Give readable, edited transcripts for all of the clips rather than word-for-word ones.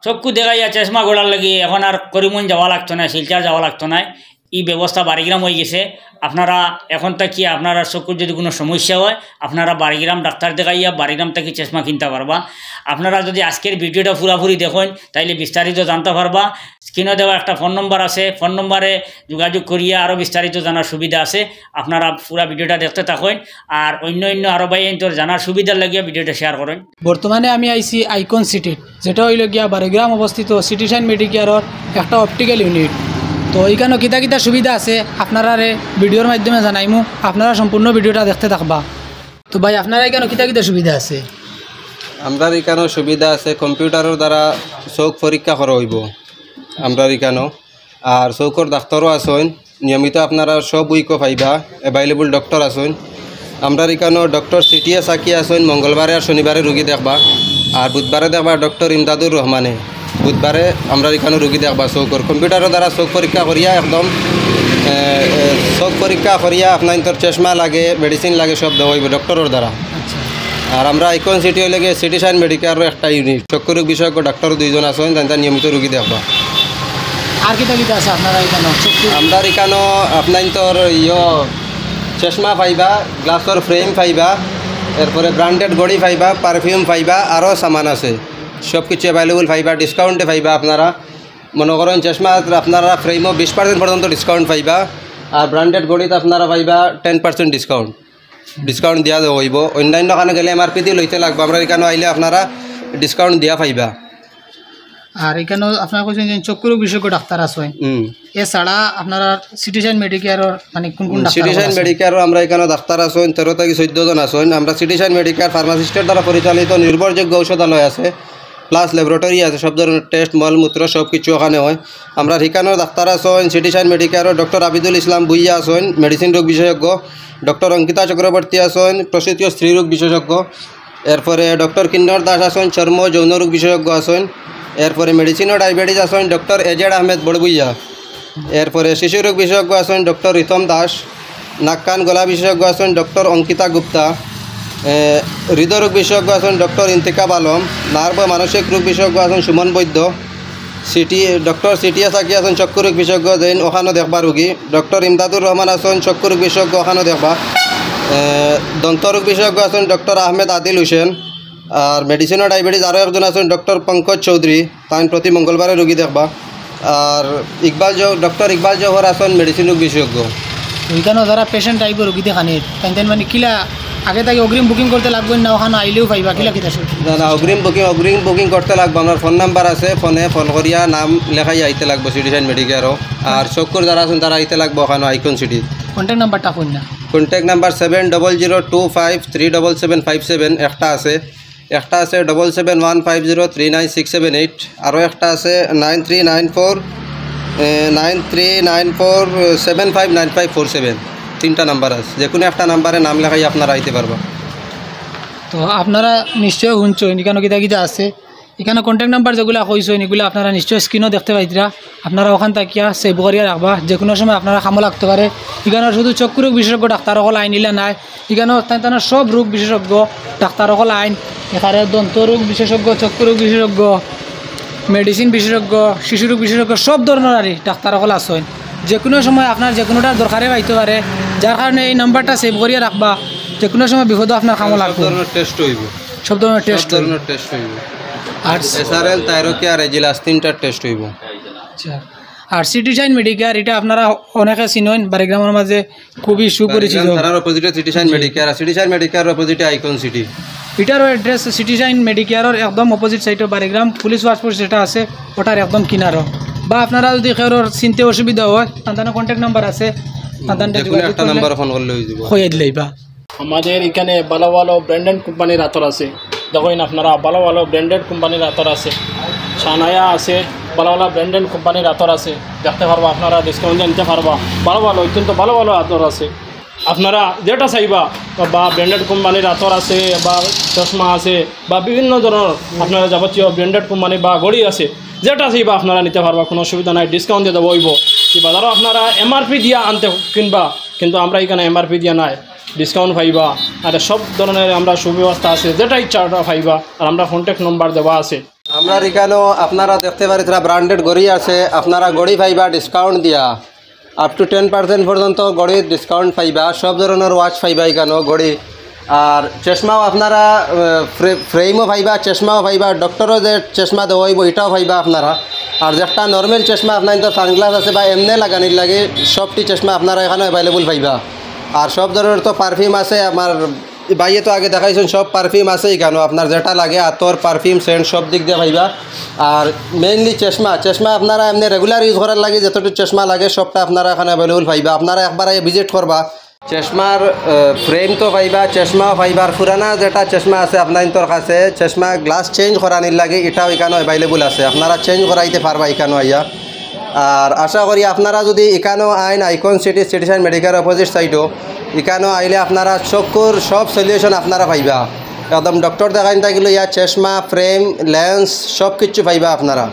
চক্ষু দেখাইয়া চশমা গোড়ার লাগি এখন আর করিমগঞ্জ যাওয়া লাগতো না, শিলচর যাওয়া লাগতো না। এই ব্যবস্থা বাড়িগ্রাম হয়ে গেছে। আপনারা এখন থেকে আপনারা চক্ষুর যদি কোনো সমস্যা হয় আপনারা বাড়িগ্রাম ডাক্তার দেখাইয়া বাড়িগ্রাম থেকে চশমা কিনতে পারবা। আপনারা যদি আজকের ভিডিওটা পুরাপুরি দেখেন তাইলে বিস্তারিত জানতে পারবা। স্ক্রিনে দেওয়া একটা ফোন নম্বর আছে, ফোন নম্বরে যোগাযোগ করিয়া আরও বিস্তারিত জানার সুবিধা আছে। আপনারা পুরা ভিডিওটা দেখতে থাকেন আর অন্য আরও ভাই তোর জানার সুবিধার লাগিয়া ভিডিওটা শেয়ার করেন। বর্তমানে আমি আইছি আইকন সিটি, যেটা হইল গিয়া বাড়িগ্রাম অবস্থিত সিটি সাইন মেডিকেয়ারের একটা অপটিক্যাল ইউনিট। তো এইখানে কিতা কিতা সুবিধা আছে আপনারা ভিডিওর মাধ্যমে জানাইমু, আপনারা সম্পূর্ণ ভিডিওটা দেখতে থাকবা। তো ভাই আপনারা এখানে কিতা কিতা সুবিধা আছে? আমরা এখানেও সুবিধা আছে, কম্পিউটারের দ্বারা চোখ পরীক্ষা করা হইব আমরা এখানেও। আর চৌকর ডাক্তারও আসেন নিয়মিত, আপনারা সব উইকও পাইবা, অ্যাভেলেবল ডক্টর আসেন। আমরা এখানেও ডক্টর সিটিএ সাকি আসেন, মঙ্গলবারে আর শনিবারে রুগী দেখবা। আর বুধবারে দেখবা ডক্টর ইমদাদুর রহমানে, বুধবারে আমরা এখানে রুগী দেখবা। চৌকর কম্পিউটারের দ্বারা চোখ পরীক্ষা করিয়া একদম চোখ পরীক্ষা করিয়া আপনার তোর চশমা লাগে, মেডিসিন লাগে, সব দেওয়া হইব ডক্টরের দ্বারা। আর আমরা আইকন সিটি হলে গিয়ে সিটি সাইন মেডিকেলের একটা ইউনিট, চক্ষু রোগ বিশেষজ্ঞ ডাক্তার দুইজন আসেন, তাই নিয়মিত রুগী দেখবা। আর কিতা কিতা আছে আপনারা এখানে? আমরা এখানেও আপনার তোর চশমা পাইবা, গ্লাসের ফ্রেম পাইবা, এরপরে ব্র্যান্ডেড ঘড়ি পাইবা, পারফিউম পাইবা, আরও সামান আছে, সব কিছু অ্যাভেলেবল পাইবা, ডিসকাউন্টে পাইবা। আপনারা মনে করেন চশমা আপনারা ফ্রেমও 20% পর্যন্ত ডিসকাউন্ট পাইবা। আর ব্র্যান্ডেড ঘড়িতে আপনারা পাইবা 10% ডিসকাউন্ট দিয়া দেওয়া হইব। অন্যান্য কারণে গেলে MRP দিয়ে লইতে লাগবে, আমরা এখানে আইলে আপনারা ডিসকাউন্ট দিয়া পাইবা। আর এখানে আপনারা কইছেন যে চক্ষু রোগ বিশেষজ্ঞ ডাক্তার আছেন, এছাড়া আপনারা সিটি সাইন মেডিকেয়ারের মানে কোন কোন ডাক্তার? সিটি সাইন মেডিকেয়ারও আমরা এখানে ডাক্তার আছেন 13 থেকে 14 জন আছেন। আমরা সিটি সাইন মেডিকেয়ার ফার্মাসিস্টের দ্বারা পরিচালিত নির্ভরযোগ্য ঔষধালয় আছে, প্লাস ল্যাবরেটরি আছে, সব ধরনের টেস্ট মলমূত্র সব কিছু ওখানে হয়। আমরা এখানেও ডাক্তার আছেন সিটি সাইন মেডিকেয়ারও ডক্টর আবিদুল ইসলাম ভুইয়া আছেন, মেডিসিন রোগ বিশেষজ্ঞ। ডক্টর অঙ্কিতা চক্রবর্তী আছেন, প্রসূতি ও স্ত্রী রোগ বিশেষজ্ঞ। এরপরে ডক্টর কিন্নর দাস আছেন, চর্ম যৌন রোগ বিশেষজ্ঞ আছেন। এরপরে মেডিসিন ও ডায়াবেটিস আছেন ডক্টর এজেড আহমেদ বড়বুইয়া। এরপরে শিশু রোগ বিশেষজ্ঞ আছেন ডক্টর রিতম দাস। নাক কান গলা বিশেষজ্ঞ আছেন ডক্টর অঙ্কিতা গুপ্তা। হৃদরোগ বিশেষজ্ঞ আছেন ডক্টর ইন্তিকাব আলম। নার্ভ ও মানসিক রোগ বিশেষজ্ঞ আছেন সুমন বৈদ্য। ডক্টর সিটিএ সাকি আছেন চক্ষু রোগ বিশেষজ্ঞ, যেন ওখানেও দেখবা রোগী। ডক্টর ইমদাদুর রহমান আছেন চক্ষু রোগ বিশেষজ্ঞ, ওখানেও দেখবা। দন্ত রোগ বিশেষজ্ঞ আছেন ডক্টর আহমেদ আদিল হোসেন। আর মেডিসিন ও ডায়াবেটিস আরও একজন আছেন ডক্টর পঙ্কজ চৌধুরী, তাই প্রতি মঙ্গলবারে রোগী দেখবা। আর ডক্টর ইকবাল জওহর আছেন মেডিসিন রোগ বিশেষজ্ঞ। ওইখানেও যারা পেশেন্ট আইব রোগী দেখানির তাই মানে কিলা আগে থেকে অগ্রিম বুকিং করতে লাগবে না? ওখানে আইলেও পাইবা কিলা কিতা? না, অগ্রিম বুকিং করতে লাগবে। আমার ফোন নাম্বার আছে, ফোন করিয়া নাম লেখাই আইতে লাগবে সিটি সাইন মেডিকেয়ারও। আর চক্ষুর যারা আছেন তারা আইতে লাগবে ওখানে আইকন সিটি। কন্ট্যাক্ট নাম্বারটা কোন না? কন্ট্যাক্ট নাম্বার 7002537757 একটা আছে 7715039678। আরও একটা আছে 9394759547। তিনটা নাম্বার আছে, যে কোনো একটা নাম্বারে নাম লেখাই আপনারা আইতে পারবা। তো আপনারা নিশ্চয়ই শুনছেন এখানে কিতা কিতা আছে। এখানে কন্ট্যাক্ট নাম্বার যেগুলো কইছেন এগুলো আপনারা নিশ্চয়ই স্ক্রিনও দেখতে পাইতরা। আপনারা ওখান থাকিয়া সেভ করিয়া রাখবা, যে কোনো সময় আপনারা কামো লাগতে পারে। এখানে শুধু চক্ষু রোগ বিশেষজ্ঞ ডাক্তার সকল আইন নিলে নাই, এখানে সব রোগ বিশেষজ্ঞ ডাক্তার সকল আইন। এখানে দন্ত রোগ বিশেষজ্ঞ, চক্ষু রোগ বিশেষজ্ঞ, মেডিসিন বিশেষজ্ঞ, শিশু রোগ বিশেষজ্ঞ, সব ধরনের আর ডাক্তার সকল আছেন। যে কোনো সময় আপনার যে কোনোটার দরকারে পাইতে পারে, যার কারণে এই নাম্বারটা সেভ করিয়া রাখবা। যে কোনো সময় বিপদ আপনার কামো লাগবে। সব ধরনের টেস্ট হইব, সব ধরনের টেস্ট হইব। আর SRL, থাইরয়েড আর এজিলাস তিনটা টেস্ট হইব। আচ্ছা। আর সিটি সাইন মেডিকেয়ার এটা আপনারা অনেকে চিনেন, বাড়িগ্রামের মাঝে খুবই সুপরিচিত। থানার অপোজিটে সিটি সাইন মেডিকেয়ার, আর সিটি সাইন মেডিকেয়ার অপোজিটে আইকন সিটি। এটারও অ্যাড্রেস সিটি সাইন মেডিকেয়ারের একদম অপোজিট সাইডে বাড়িগ্রাম পুলিশ ওয়ার্কফোর্স যেটা আছে ওটার একদম কিনারও। বা আপনারা যদি কারোর চিনতে অসুবিধা হয় তাদের কন্ট্যাক্ট নাম্বার আছে, একটা নাম্বার ফোন করলে হয়ে যাবে, হয়ে দিলেইবা। আমাদের এখানে ভালো ভালো ব্র্যান্ডেড কোম্পানির আতর আছে, দেখেন আপনারা ভালো ভালো ব্র্যান্ডেড কোম্পানির আতর আছে। সানায়া আছে, ভালো ভালো ব্র্যান্ডেড কোম্পানির আতর আছে, দেখতে পারবা আপনারা, ডিসকাউন্টে নিতে পারবা। ভালো ভালো অত্যন্ত ভালো ভালো আতর আছে, আপনারা যেটা চাইবা। বা ব্র্যান্ডেড কোম্পানির আতর আছে, বা চশমা আছে, বা বিভিন্ন ধরনের আপনারা যাবতীয় ব্র্যান্ডেড কোম্পানি বা ঘড়ি আছে, যেটা চাইবা আপনারা নিতে পারবা, কোনো অসুবিধা নাই। ডিসকাউন্ট দিয়ে দেবো হইব। কি বাজারও আপনারা MRP দিয়া আনতে কিনবা, কিন্তু আমরা এখানে MRP দিয়া নাই, ডিসকাউন্ট পাইবা। আর সব ধরনের আমরা সুব্যবস্থা আছে, যেটা ইচ্ছা ওটা পাইবা। আর আমরা কন্ট্যাক্ট নম্বর দেওয়া আছে। আমরা এখানেও আপনারা দেখতে পারি তারা ব্র্যান্ডেড গড়ি আছে, আপনারা গড়ি পাইবা ডিসকাউন্ট দিয়া আপ টু 10% পর্যন্ত গড়ির ডিসকাউন্ট পাইবা। সব ধরনের ওয়াচ পাইবা এখানেও গড়ি। আর চশমাও আপনারা ফ্রেমও পাইবা, চশমাও পাইবা, ডক্টরও যে চশমা দেওয়া হইব এটাও পাইবা আপনারা। আর যেটা নর্মাল চশমা আপনার তো সানগ্লাস আছে বা এমনি লাগানির লাগে সবটি চশমা আপনারা এখানে অ্যাভেলেবল পাইবা। আর সব ধরনের তো পারফিউম আছে, আমার বাইরে তো আগে দেখাইছেন সব পারফিউম আছে এখানেও, আপনার যেটা লাগে আতর পারফিউম সেন্ট সব দিক দিয়ে পাইবা। আর মেইনলি চশমা আপনারা এমনি রেগুলার ইউজ করার লাগে যতটুকু চশমা লাগে সবটা আপনারা এখানে অ্যাভেলেবল পাইবা। আপনারা একবার ভিজিট করবা, চশমার ফ্রেম তো পাইবা, চশমাও পাইবার। পুরানা যেটা চশমা আছে আপনার তোর কাছে চশমা গ্লাস চেঞ্জ করানির লাগে এটাও এখানেও অ্যাভেলেবল আছে, আপনারা চেঞ্জ করাইতে পারবা এখানেও আইয়া। আর আশা করি আপনারা যদি এখানেও আইন icon city sign medical opposite সাইডও এখানেও আইলে আপনারা চকুর সব সলিউশন আপনারা পাইবা। একদম ডক্টর দেখাইন থাকিলে ইয়া চশমা ফ্রেম লেন্স সব কিছু পাইবা আপনারা।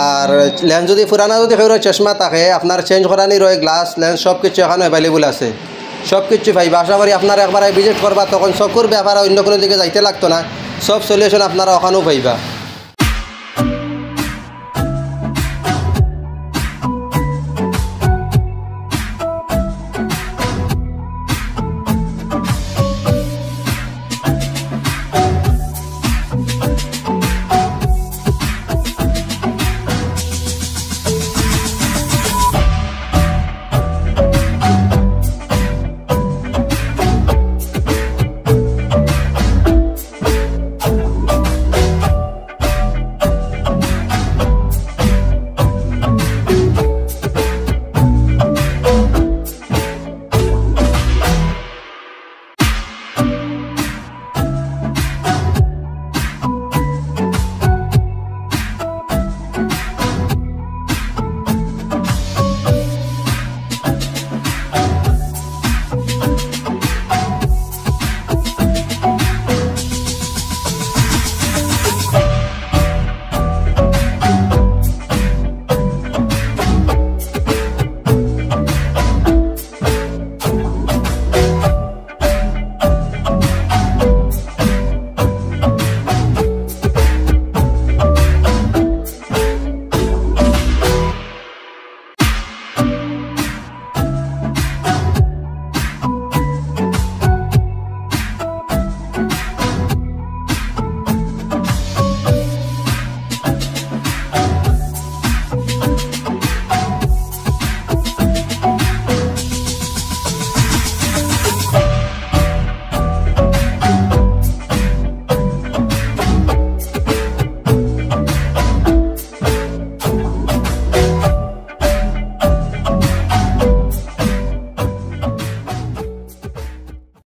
আর লেন্স যদি পুরানা যদি কেউ চশমা থাকে আপনার চেঞ্জ করানি রয়ে গ্লাস লেন্স সব কিছু এখানে অ্যাভেলেবল আছে, সব কিছু পাইবা। আশা করি আপনারা একবার ভিজিট করবা, তখন চকুর ব্যাপারে অন্য কোনো দিকে যাইতে লাগতো না, সব সলিউশন আপনারা ওখানেও পাইবা।